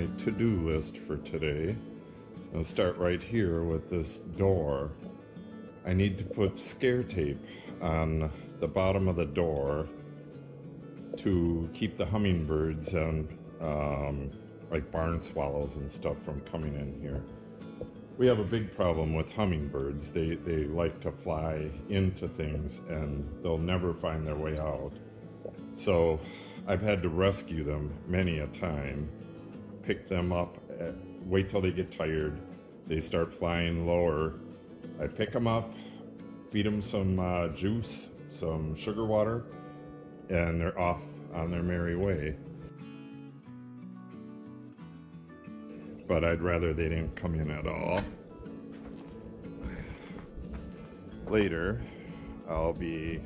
my to-do list for today. I'll start right here with this door. I need to put scare tape on the bottom of the door to keep the hummingbirds and like barn swallows and stuff from coming in here. We have a big problem with hummingbirds. They like to fly into things and they'll never find their way out. So I've had to rescue them many a time, pick them up, wait till they get tired. They start flying lower. I pick them up, feed them some juice, some sugar water, and they're off on their merry way. But I'd rather they didn't come in at all. Later, I'll be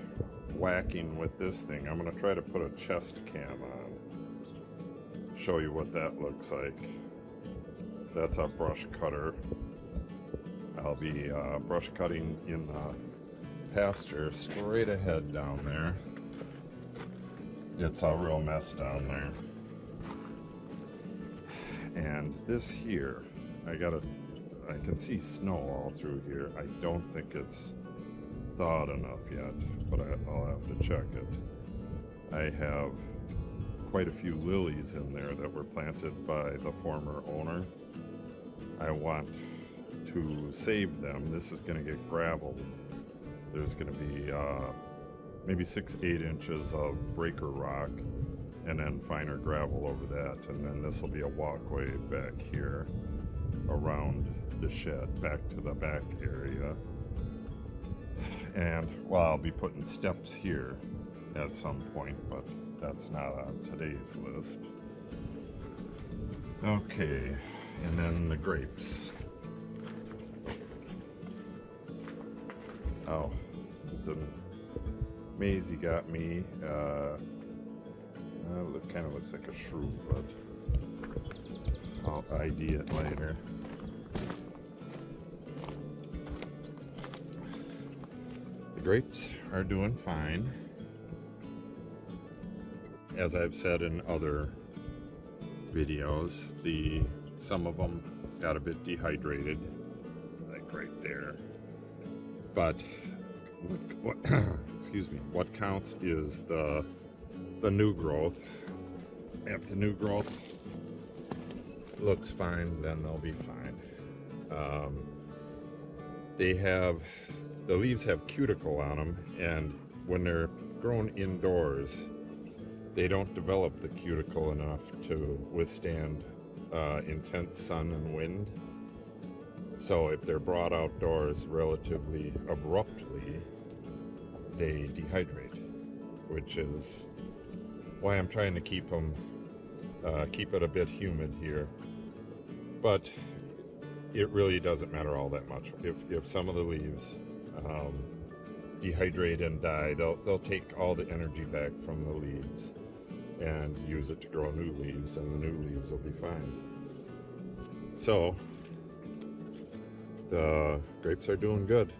whacking with this thing. I'm going to try to put a chest cam on. Show you what that looks like. That's a brush cutter. I'll be brush cutting in the pasture straight ahead down there. It's a real mess down there. And this here, I can see snow all through here. I don't think it's thawed enough yet, but I'll have to check it. I have quite a few lilies in there that were planted by the former owner. I want to save them. This is going to get gravelled. There's going to be maybe 6-8 inches of breaker rock and then finer gravel over that, and then this will be a walkway back here around the shed back to the back area. And well, I'll be putting steps here at some point, but that's not on today's list. Okay, and then the grapes. Oh, something Maisie got me. It kind of looks like a shrew, but I'll ID it later. The grapes are doing fine. As I've said in other videos, some of them got a bit dehydrated, like right there. But what excuse me, what counts is the new growth. If the new growth looks fine, then they'll be fine. The leaves have cuticle on them, and when they're grown indoors, they don't develop the cuticle enough to withstand intense sun and wind. So if they're brought outdoors relatively abruptly, they dehydrate, which is why I'm trying to keep it a bit humid here. But it really doesn't matter all that much. If some of the leaves dehydrate and die, they'll take all the energy back from the leaves and use it to grow new leaves, and the new leaves will be fine. So the grapes are doing good.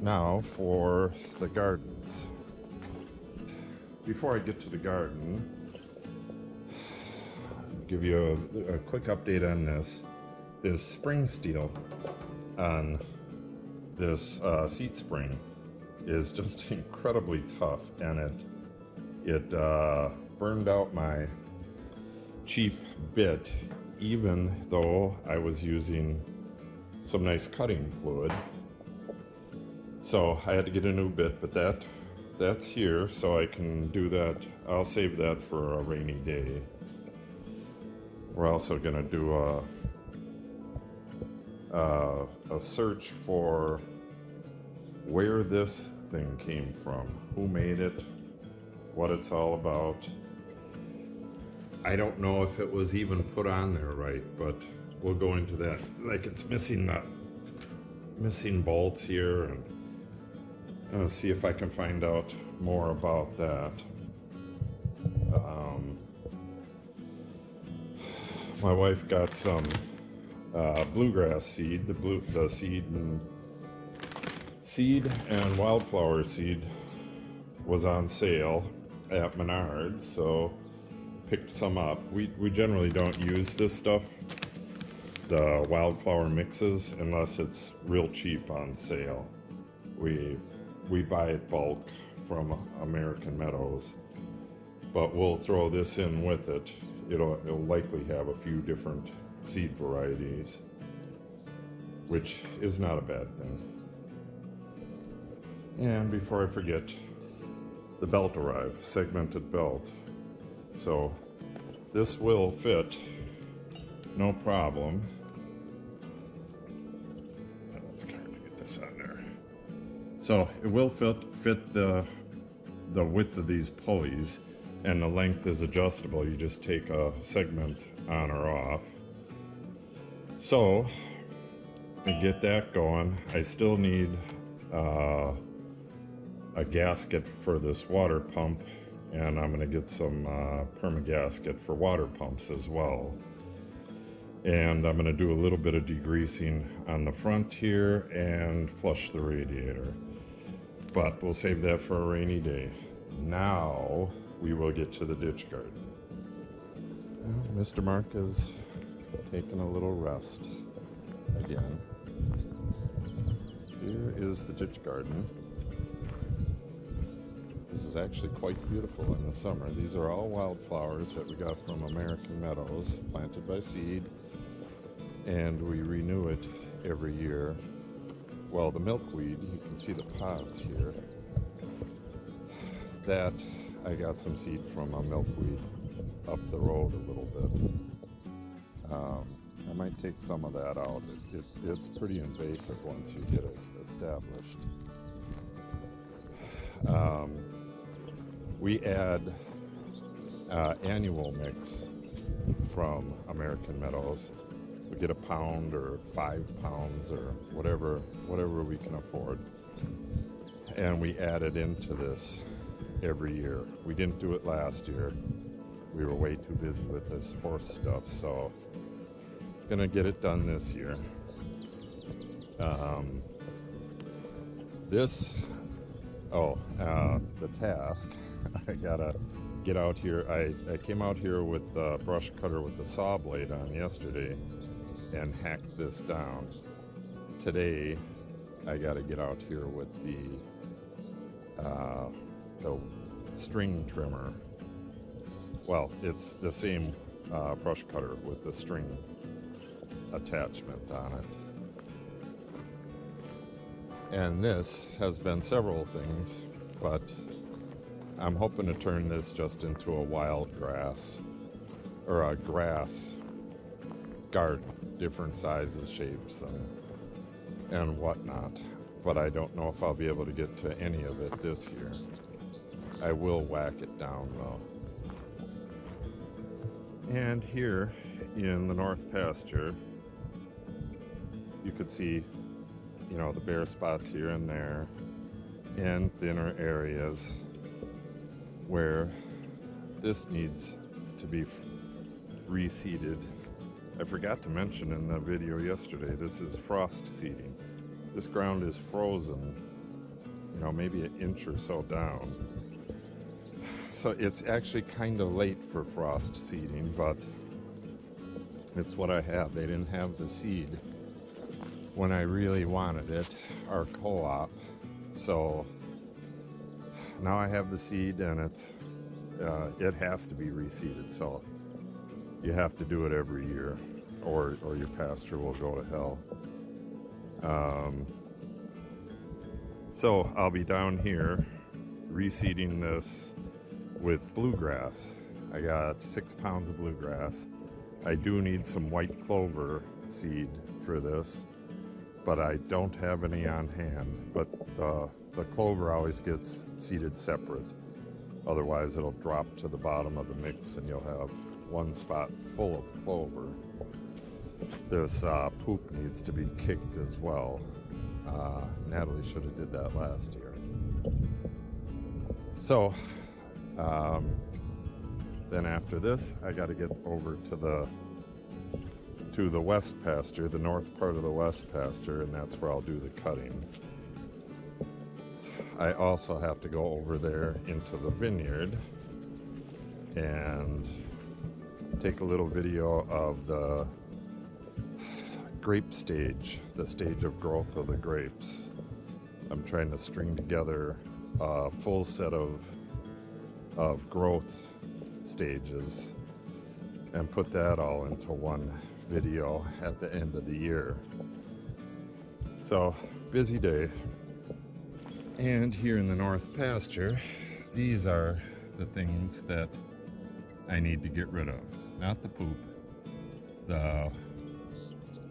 Now for the gardens. Before I get to the garden, I'll give you a quick update on this. This spring steel on this seat spring is just incredibly tough, and it burned out my chief bit, even though I was using some nice cutting fluid. So I had to get a new bit, but that's here, so I can do that. I'll save that for a rainy day. We're also gonna do a search for where this thing came from, who made it, what it's all about. I don't know if it was even put on there right, but we'll go into that. Like, it's missing bolts here, and I'll see if I can find out more about that. My wife got some bluegrass seed. The seed and wildflower seed was on sale at Menards, so picked some up. We generally don't use this stuff, the wildflower mixes, unless it's real cheap on sale. We buy it bulk from American Meadows, but we'll throw this in with it. It'll likely have a few different seed varieties, which is not a bad thing. And before I forget, the belt arrived, segmented belt. So this will fit, no problem. It's hard to get this on there. So it will fit the width of these pulleys, and the length is adjustable. You just take a segment on or off. So to get that going, I still need a gasket for this water pump, and I'm going to get some perma-gasket for water pumps as well. And I'm going to do a little bit of degreasing on the front here and flush the radiator. But we'll save that for a rainy day. Now we will get to the ditch garden. Well, Mr. Mark is taking a little rest again. Here is the ditch garden. This is actually quite beautiful in the summer. These are all wildflowers that we got from American Meadows, planted by seed, and we renew it every year. Well, the milkweed, you can see the pods here. That I got some seed from a milkweed up the road a little bit. I might take some of that out. It's pretty invasive once you get it established. We add annual mix from American Meadows. We get a pound or 5 pounds or whatever we can afford, and we add it into this every year. We didn't do it last year. We were way too busy with this horse stuff, so gonna get it done this year. The task. I gotta get out here. I came out here with the brush cutter with the saw blade on yesterday and hacked this down. Today I gotta get out here with the string trimmer. Well, it's the same brush cutter with the string attachment on it. And this has been several things, but I'm hoping to turn this just into a wild grass, or a grass garden, different sizes, shapes, and whatnot. But I don't know if I'll be able to get to any of it this year. I will whack it down though. And here in the North Pasture, you could see, you know, the bare spots here and there, and thinner areas where this needs to be reseeded. I forgot to mention in the video yesterday, this is frost seeding. This ground is frozen, you know, maybe an inch or so down. So it's actually kind of late for frost seeding, but it's what I have. They didn't have the seed when I really wanted it, our co-op. So now I have the seed, and it has to be reseeded. So you have to do it every year, or your pasture will go to hell. So I'll be down here reseeding this with bluegrass. I got 6 pounds of bluegrass. I do need some white clover seed for this, but I don't have any on hand. But the clover always gets seeded separate. Otherwise it'll drop to the bottom of the mix and you'll have one spot full of clover. This poop needs to be kicked as well. Natalie should have did that last year. So then after this, I got to get over to the west pasture, the north part of the west pasture, and that's where I'll do the cutting. I also have to go over there into the vineyard and take a little video of the grape stage, the stage of growth of the grapes. I'm trying to string together a full set of growth stages and put that all into one video at the end of the year. So, busy day. And here in the North Pasture, these are the things that I need to get rid of. Not the poop, the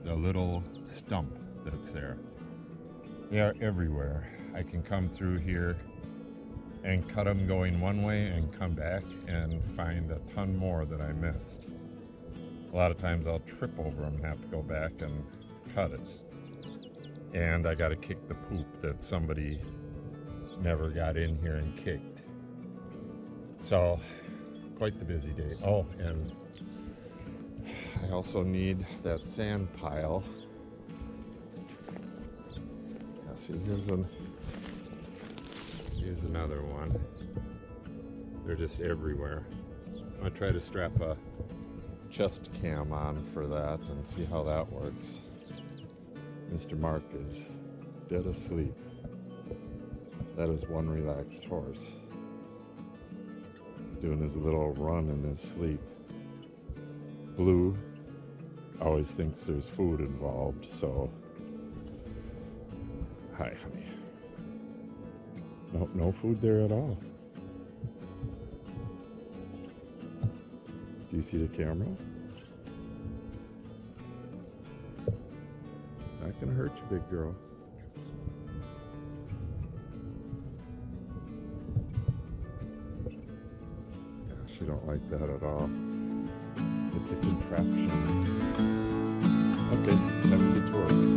little stump that's there. They are everywhere. I can come through here and cut them going one way and come back and find a ton more that I missed. A lot of times I'll trip over them and have to go back and cut it. And I gotta kick the poop that somebody never got in here and kicked. So, quite the busy day. Oh, and I also need that sand pile. Now see, here's another one. They're just everywhere. I'm gonna try to strap a chest cam on for that and see how that works. Mr. Mark is dead asleep. That is one relaxed horse. He's doing his little run in his sleep. Blue always thinks there's food involved, so hi, honey. Nope, no food there at all. Do you see the camera? Not gonna hurt you, big girl. Yeah, she don't like that at all. It's a contraption. Okay, time to get to work.